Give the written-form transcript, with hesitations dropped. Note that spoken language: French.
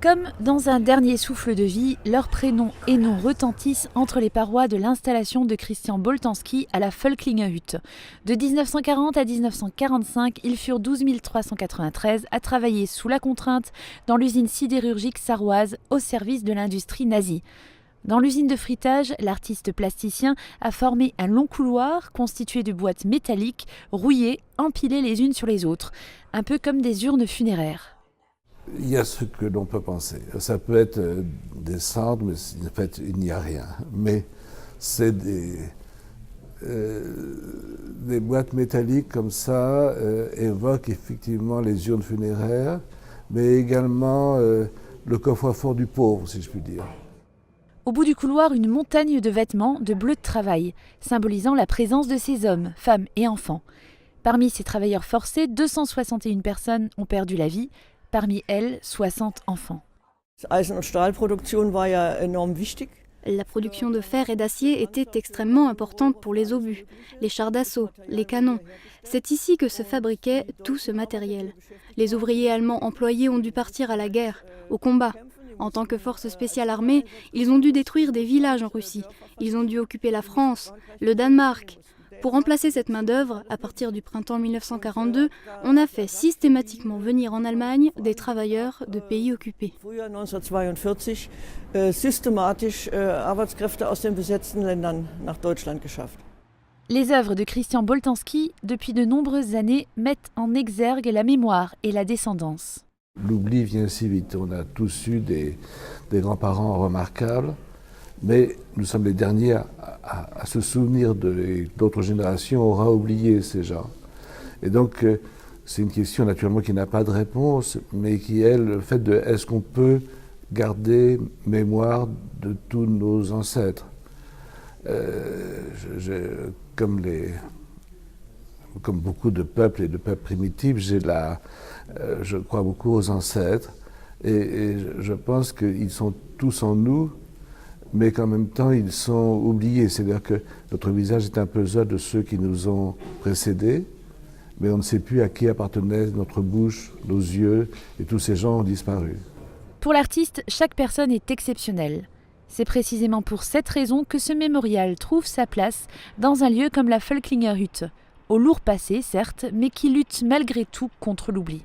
Comme dans un dernier souffle de vie, leurs prénoms et noms retentissent entre les parois de l'installation de Christian Boltanski à la Völklingerhütte. De 1940 à 1945, ils furent 12 393 à travailler sous la contrainte dans l'usine sidérurgique sarroise au service de l'industrie nazie. Dans l'usine de frittage, l'artiste plasticien a formé un long couloir constitué de boîtes métalliques rouillées, empilées les unes sur les autres, un peu comme des urnes funéraires. Il y a ce que l'on peut penser. Ça peut être des cendres, mais en fait, il n'y a rien. Mais c'est des boîtes métalliques comme ça évoquent effectivement les urnes funéraires, mais également le coffre-fort du pauvre, si je puis dire. Au bout du couloir, une montagne de vêtements de bleu de travail, symbolisant la présence de ces hommes, femmes et enfants. Parmi ces travailleurs forcés, 261 personnes ont perdu la vie. Parmi elles, 60 enfants. La production de fer et d'acier était extrêmement importante pour les obus, les chars d'assaut, les canons. C'est ici que se fabriquait tout ce matériel. Les ouvriers allemands employés ont dû partir à la guerre, au combat. En tant que force spéciale armée, ils ont dû détruire des villages en Russie. Ils ont dû occuper la France, le Danemark. Pour remplacer cette main-d'œuvre, à partir du printemps 1942, on a fait systématiquement venir en Allemagne des travailleurs de pays occupés. Les œuvres de Christian Boltanski, depuis de nombreuses années, mettent en exergue la mémoire et la descendance. L'oubli vient si vite. On a tous eu des grands-parents remarquables. Mais nous sommes les derniers à se souvenir d'autres générations aura oublié ces gens. Et donc, c'est une question naturellement qui n'a pas de réponse, mais qui est le fait de est-ce qu'on peut garder mémoire de tous nos ancêtres. Comme beaucoup de peuples et de peuples primitifs, je crois beaucoup aux ancêtres et je pense qu'ils sont tous en nous, mais qu'en même temps, ils sont oubliés. C'est-à-dire que notre visage est un puzzle de ceux qui nous ont précédés, mais on ne sait plus à qui appartenait notre bouche, nos yeux, et tous ces gens ont disparu. Pour l'artiste, chaque personne est exceptionnelle. C'est précisément pour cette raison que ce mémorial trouve sa place dans un lieu comme la Völklingerhütte, au lourd passé, certes, mais qui lutte malgré tout contre l'oubli.